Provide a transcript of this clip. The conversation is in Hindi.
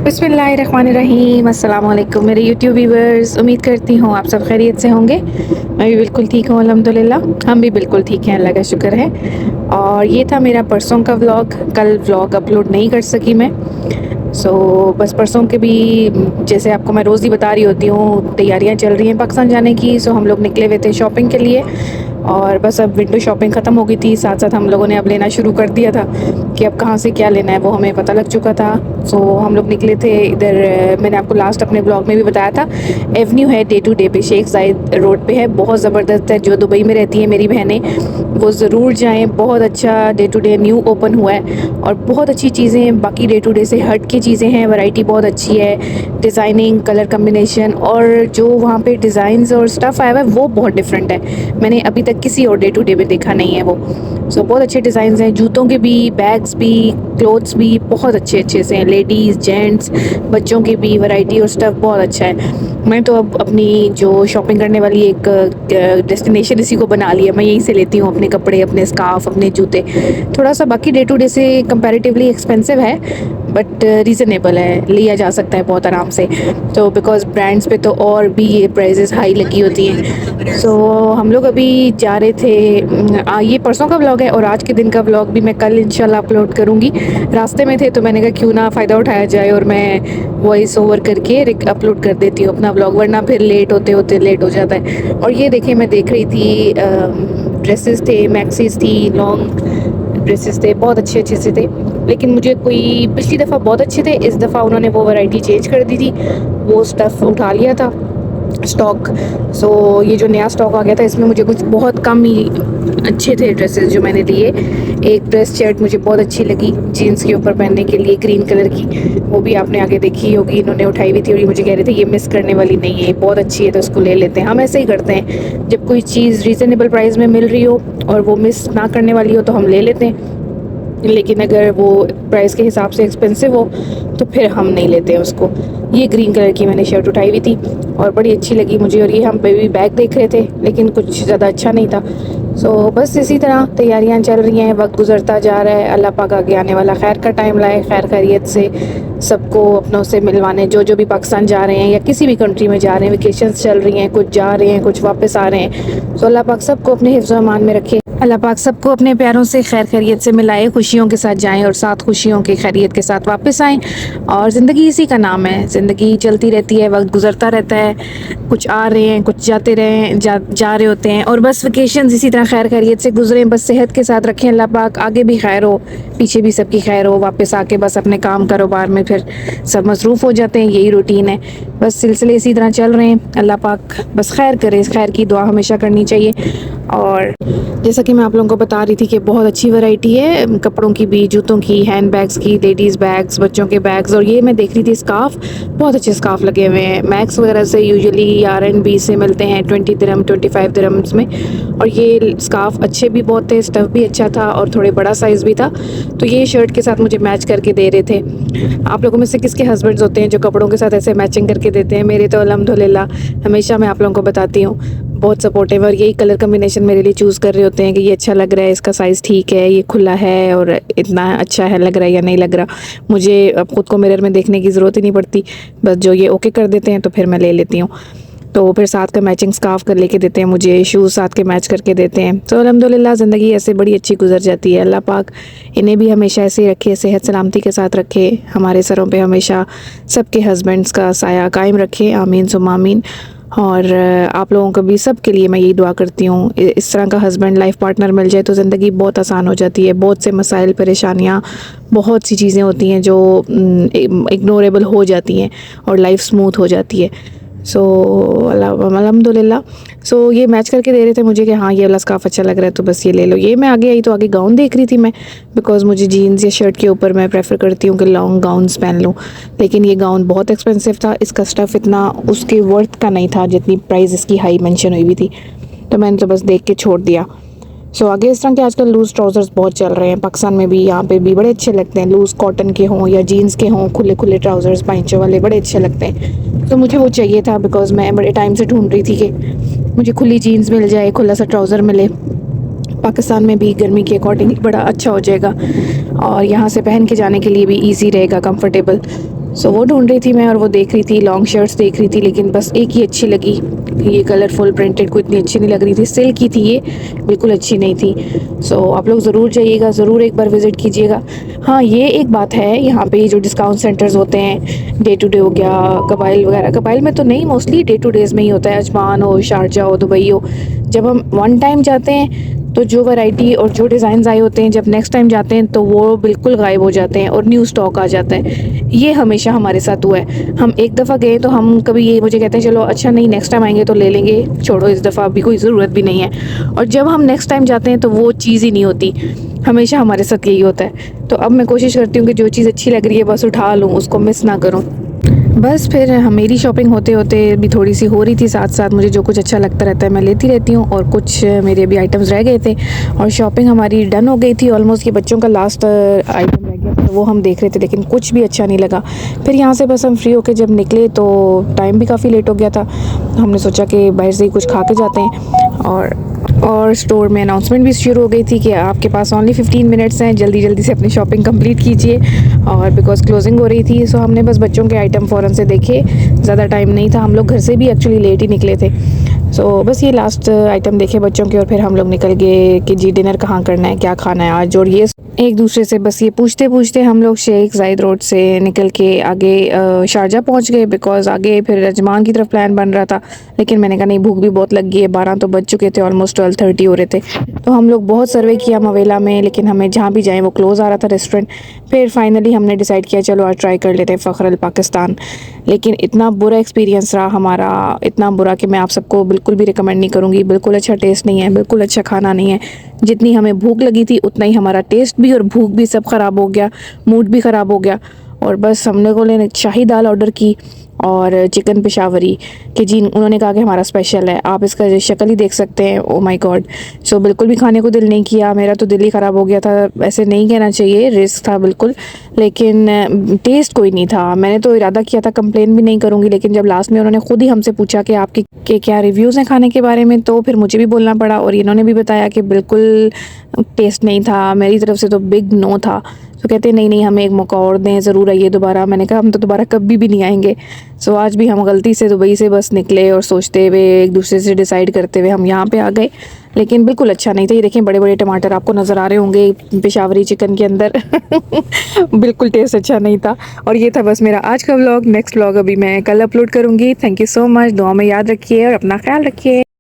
बिस्मिल्लाहिर्रहमानिर्रहीम, अस्सलाम वालेकुम मेरे यूट्यूब व्यूवर्स। उम्मीद करती हूँ आप सब खैरियत से होंगे। मैं भी बिल्कुल ठीक हूँ अल्हम्दुलिल्लाह। हम भी बिल्कुल ठीक हैं, अल्लाह का शुक्र है। और ये था मेरा परसों का व्लॉग। कल व्लॉग अपलोड नहीं कर सकी मैं। बस परसों के भी जैसे आपको मैं रोज़ ही बता रही होती हूँ, तैयारियाँ चल रही हैं पाकिस्तान जाने की। हम लोग निकले हुए थे शॉपिंग के लिए और बस अब विंडो शॉपिंग ख़त्म हो गई थी। साथ साथ हम लोगों ने अब लेना शुरू कर दिया था कि अब कहाँ से क्या लेना है वो हमें पता लग चुका था। हम लोग निकले थे इधर। मैंने आपको लास्ट अपने ब्लॉग में भी बताया था, एवेन्यू है डे टू डे पे, शेख जायद रोड पे है, बहुत ज़बरदस्त है। जो दुबई में रहती हैं मेरी बहनें वो ज़रूर जाएँ, बहुत अच्छा day to day new open हुआ है और बहुत अच्छी चीज़ें हैं। बाकी डे टू डे से हट के चीज़ें हैं, वैरायटी बहुत अच्छी है, डिज़ाइनिंग, कलर कम्बिनेशन और जो वहाँ पे डिज़ाइंस और स्टफ़ आया हुआ है वो बहुत डिफरेंट है। मैंने अभी तक किसी और डे टू डे में देखा नहीं है वो। बहुत अच्छे डिज़ाइंस हैं, जूतों के भी, बैग्स भी, क्लोथ्स भी बहुत अच्छे अच्छे से हैं। लेडीज़, जेंट्स, बच्चों के भी वैरायटी और स्टफ़ बहुत अच्छा है। मैं तो अब अपनी जो शॉपिंग करने वाली एक डेस्टिनेशन इसी को बना लिया। मैं यहीं से लेती हूँ अपने कपड़े, अपने स्कार्फ, अपने जूते। थोड़ा सा बाकी डे टू डे से कंपैरेटिवली एक्सपेंसिव है बट रीज़नेबल है, लिया जा सकता है बहुत आराम से। बिकॉज़ ब्रांड्स पे तो और भी ये प्राइसेस हाई लगी होती हैं। हम लोग अभी जा रहे थे। ये परसों का व्लॉग है और आज के दिन का व्लॉग भी मैं कल इंशाल्लाह अपलोड करूँगी। रास्ते में थे तो मैंने कहा क्यों ना फ़ायदा उठाया जाए और मैं वॉइस ओवर करके अपलोड कर देती हूँ अपना व्लॉग, वरना फिर लेट होते होते लेट हो जाता है। और ये देखिए, मैं देख रही थी ड्रेसेस थे, मैक्सीज थी, लॉन्ग ड्रेसेस थे, बहुत अच्छे अच्छे से थे। लेकिन मुझे कोई पिछली दफ़ा बहुत अच्छे थे, इस दफ़ा उन्होंने वो वैरायटी चेंज कर दी थी, वो स्टफ़ उठा लिया था स्टॉक। ये जो नया स्टॉक आ गया था इसमें मुझे कुछ बहुत कम ही अच्छे थे ड्रेसेस जो मैंने लिए। एक ड्रेस शर्ट मुझे बहुत अच्छी लगी जीन्स के ऊपर पहनने के लिए, ग्रीन कलर की, वो भी आपने आगे देखी होगी, इन्होंने उठाई हुई थी और ये मुझे कह रहे थे ये मिस करने वाली नहीं है, बहुत अच्छी है तो इसको ले लेते हैं। हम ऐसे ही करते हैं, जब कोई चीज़ रीज़नेबल प्राइस में मिल रही हो और वो मिस ना करने वाली हो तो हम ले लेते हैं। लेकिन अगर वो प्राइस के हिसाब से एक्सपेंसिव हो तो फिर हम नहीं लेते हैं उसको। ये ग्रीन कलर की मैंने शर्ट उठाई हुई थी और बड़ी अच्छी लगी मुझे। और ये हम बेबी बैग देख रहे थे लेकिन कुछ ज़्यादा अच्छा नहीं था। बस इसी तरह तैयारियां चल रही हैं, वक्त गुजरता जा रहा है। अल्लाह पाक आगे आने वाला खैर का टाइम लाए, खैर खैरियत से सबको अपनों से मिलवाने, जो भी पाकिस्तान जा रहे हैं या किसी भी कंट्री में जा रहे हैं, वेकेशंस चल रही हैं, कुछ जा रहे हैं कुछ वापस आ रहे हैं। अल्लाह पाक सबको अपने हिफ्ज़ अमान में रखे, अल्लाह पाक सबको अपने प्यारों से खैर खैरियत से मिलाए, खुशियों के साथ जाएं और साथ खुशियों के खैरियत के साथ वापस आएं। और ज़िंदगी इसी का नाम है, ज़िंदगी चलती रहती है, वक्त गुजरता रहता है, कुछ आ रहे हैं कुछ जाते रहे जा रहे होते हैं। और बस वेकेशंस इसी तरह खैर खैरियत से गुजरें, बस सेहत के साथ रखें। अल्लाह पाक आगे भी खैर हो, पीछे भी सबकी खैर हो। वापस आके बस अपने काम कारोबार में फिर सब मसरूफ़ हो जाते हैं, यही रूटीन है। बस सिलसिले इसी तरह चल रहे हैं। अल्लाह पाक बस खैर करे, खैर की दुआ हमेशा करनी चाहिए। और जैसा कि मैं आप लोगों को बता रही थी कि बहुत अच्छी वैरायटी है कपड़ों की भी, जूतों की, हैंड बैग्स की, लेडीज़ बैग्स, बच्चों के बैग्स। और ये मैं देख रही थी स्कार्फ, बहुत अच्छे स्कार्फ लगे हुए हैं। मैक्स वगैरह से यूजुअली R&B से मिलते हैं 20 दिरहम 25 दिरहम्स में। और ये स्कार्फ अच्छे भी बहुत थे, स्टफ़ भी अच्छा था और थोड़े बड़ा साइज़ भी था। तो ये शर्ट के साथ मुझे मैच करके दे रहे थे। आप लोगों में से किसके हस्बैंड्स होते हैं जो कपड़ों के साथ ऐसे मैचिंग करके देते हैं? मेरे तो अल्हम्दुलिल्लाह हमेशा मैं आप लोगों को बताती हूँ बहुत सपोर्टिव, और यही कलर कम्बिनेशन मेरे लिए चूज़ कर रहे होते हैं कि ये अच्छा लग रहा है, इसका साइज़ ठीक है, ये खुला है और इतना अच्छा है लग रहा है या नहीं लग रहा। मुझे अब ख़ुद को मिरर में देखने की ज़रूरत ही नहीं पड़ती, बस जो ये ओके कर देते हैं तो फिर मैं ले लेती हूँ। तो फिर साथ का मैचिंग स्कार्फ कर लेके देते हैं मुझे, शूज़ साथ के मैच करके देते हैं। अल्हम्दुलिल्लाह ज़िंदगी ऐसे बड़ी अच्छी गुजर जाती है। अल्लाह पाक इन्हें भी हमेशा ऐसे ही रखे, सेहत सलामती के साथ रखे, हमारे सरों पे हमेशा सबके हस्बैंड्स का साया कायम रखे, आमीन सुम्मा आमीन। और आप लोगों को भी, सब के लिए मैं यही दुआ करती हूँ, इस तरह का हस्बैंड लाइफ पार्टनर मिल जाए तो ज़िंदगी बहुत आसान हो जाती है। बहुत से मसाइल, परेशानियाँ, बहुत सी चीज़ें होती हैं जो इग्नोरेबल हो जाती हैं और लाइफ स्मूथ हो जाती है। अल्हम्दुलिल्लाह। ये मैच करके दे रहे थे मुझे कि हाँ ये वाला स्कार्फ अच्छा लग रहा है तो बस ये ले लो। ये मैं आगे आई तो आगे गाउन देख रही थी मैं, बिकॉज़ मुझे जीन्स या शर्ट के ऊपर मैं प्रेफर करती हूँ कि लॉन्ग गाउन्स पहन लूँ। लेकिन ये गाउन बहुत एक्सपेंसिव था, इसका स्टफ़ इतना उसके वर्थ का नहीं था जितनी प्राइस इसकी हाई मेंशन हुई हुई थी, तो मैंने तो बस देख के छोड़ दिया। आगे इस तरह के आजकल लूज़ ट्राउज़र्स बहुत चल रहे हैं पाकिस्तान में भी, यहाँ पे भी बड़े अच्छे लगते हैं। लूज़ कॉटन के हों या जीन्स के हों, खुले खुले ट्राउज़र्स पाइंचों वाले बड़े अच्छे लगते हैं। तो मुझे वो चाहिए था, बिकॉज़ मैं बड़े टाइम से ढूंढ रही थी कि मुझे खुली जीन्स मिल जाए, खुला सा ट्राउज़र मिले। पाकिस्तान में भी गर्मी के अकॉर्डिंग बड़ा अच्छा हो जाएगा और यहाँ से पहन के जाने के लिए भी ईजी रहेगा, कंफर्टेबल। सो वो ढूंढ रही थी मैं, और वो देख रही थी, लॉन्ग शर्ट्स देख रही थी, लेकिन बस एक ही अच्छी लगी। ये कलरफुल प्रिंटेड को इतनी अच्छी नहीं लग रही थी, सिल्क की थी ये, बिल्कुल अच्छी नहीं थी। सो आप लोग ज़रूर जाइएगा, ज़रूर एक बार विज़िट कीजिएगा। हाँ, ये एक बात है, यहाँ पे जो डिस्काउंट सेंटर्स होते हैं, डे टू डे हो गया, कबाइल वगैरह, कबाइल में तो नहीं, मोस्टली डे टू डेज़ में ही होता है, अजमान हो, शारजा हो, दुबई हो। जब हम वन टाइम जाते हैं तो जो वैरायटी और जो डिज़ाइन आए होते हैं, जब नेक्स्ट टाइम जाते हैं तो वो बिल्कुल गायब हो जाते हैं और न्यू स्टॉक आ जाता है। ये हमेशा हमारे साथ हुआ है। हम एक दफ़ा गए तो हम कभी ये मुझे कहते हैं चलो अच्छा नहीं नेक्स्ट टाइम आएंगे तो ले लेंगे, छोड़ो इस दफ़ा अभी कोई ज़रूरत भी नहीं है। और जब हम नेक्स्ट टाइम जाते हैं तो वो चीज़ ही नहीं होती। हमेशा हमारे साथ यही होता है। तो अब मैं कोशिश करती हूँ कि जो चीज़ अच्छी लग रही है बस उठा लूँ, उसको मिस ना करूँ। बस फिर मेरी शॉपिंग होते होते भी थोड़ी सी हो रही थी, साथ साथ मुझे जो कुछ अच्छा लगता रहता है मैं लेती रहती हूँ, और कुछ मेरे भी आइटम्स रह गए थे और शॉपिंग हमारी डन हो गई थी ऑलमोस्ट। ये बच्चों का लास्ट आइटम रह गया था, वो हम देख रहे थे, लेकिन कुछ भी अच्छा नहीं लगा। फिर यहाँ से बस हम फ्री होके जब निकले तो टाइम भी काफ़ी लेट हो गया था। हमने सोचा कि बाहर से ही कुछ खा के जाते हैं, और स्टोर में अनाउंसमेंट भी शुरू हो गई थी कि आपके पास ओनली 15 मिनट्स हैं, जल्दी जल्दी से अपनी शॉपिंग कंप्लीट कीजिए। और बिकॉज़ क्लोजिंग हो रही थी, सो हमने बस बच्चों के आइटम फ़ौरन से देखे, ज़्यादा टाइम नहीं था, हम लोग घर से भी एक्चुअली लेट ही निकले थे। सो बस ये लास्ट आइटम देखे बच्चों के, और फिर हम लोग निकल गए कि जी डिनर कहाँ करना है, क्या खाना है आज। और ये एक दूसरे से बस ये पूछते पूछते हम लोग शेख ज़ायद रोड से निकल के आगे शारजा पहुंच गए, बिकॉज़ आगे फिर अजमान की तरफ प्लान बन रहा था। लेकिन मैंने कहा नहीं, भूख भी बहुत लग गई है, 12 तो बज चुके थे, ऑलमोस्ट 12:30 हो रहे थे। तो हम लोग बहुत सर्वे किया मवेला में, लेकिन हमें जहाँ भी जाएँ वो क्लोज़ आ रहा था रेस्टोरेंट। फिर फाइनली हमने डिसाइड किया चलो आज ट्राई कर लेते हैं फ़ख्र अल पाकिस्तान। लेकिन इतना बुरा एक्सपीरियंस रहा हमारा, इतना बुरा कि मैं आप सबको बिल्कुल भी रिकमेंड नहीं करूँगी। बिल्कुल अच्छा टेस्ट नहीं है, बिल्कुल अच्छा खाना नहीं है। जितनी हमें भूख लगी थी उतना ही हमारा टेस्ट भी और भूख भी सब ख़राब हो गया, मूड भी ख़राब हो गया। और बस हम लोगों ने शाही दाल ऑर्डर की और चिकन पेशावरी कि जी, उन्होंने कहा कि हमारा स्पेशल है, आप इसका शक्ल ही देख सकते हैं। Oh my God. सो बिल्कुल भी खाने को दिल नहीं किया, मेरा तो दिल ही ख़राब हो गया था। ऐसे नहीं कहना चाहिए, रिस्क था बिल्कुल, लेकिन टेस्ट कोई नहीं था। मैंने तो इरादा किया था कंप्लेन भी नहीं करूँगी, लेकिन जब लास्ट में उन्होंने खुद ही हमसे पूछा कि आपके के क्या रिव्यूज़ हैं खाने के बारे में, तो फिर मुझे भी बोलना पड़ा, और इन्होंने भी बताया कि बिल्कुल टेस्ट नहीं था। मेरी तरफ से तो बिग नो था। तो कहते नहीं नहीं, हमें एक मौका और दें, ज़रूर आइए दोबारा। मैंने कहा हम तो दोबारा कभी भी नहीं आएंगे। सो आज भी हम गलती से दुबई से बस निकले और सोचते हुए एक दूसरे से डिसाइड करते हुए हम यहाँ पे आ गए, लेकिन बिल्कुल अच्छा नहीं था। ये देखें बड़े बड़े टमाटर आपको नज़र आ रहे होंगे पेशावरी चिकन के अंदर। बिल्कुल टेस्ट अच्छा नहीं था। और ये था बस मेरा आज का व्लॉग। नेक्स्ट व्लॉग अभी मैं कल अपलोड करूँगी। थैंक यू सो मच, दुआ में याद रखिए और अपना ख्याल रखिए।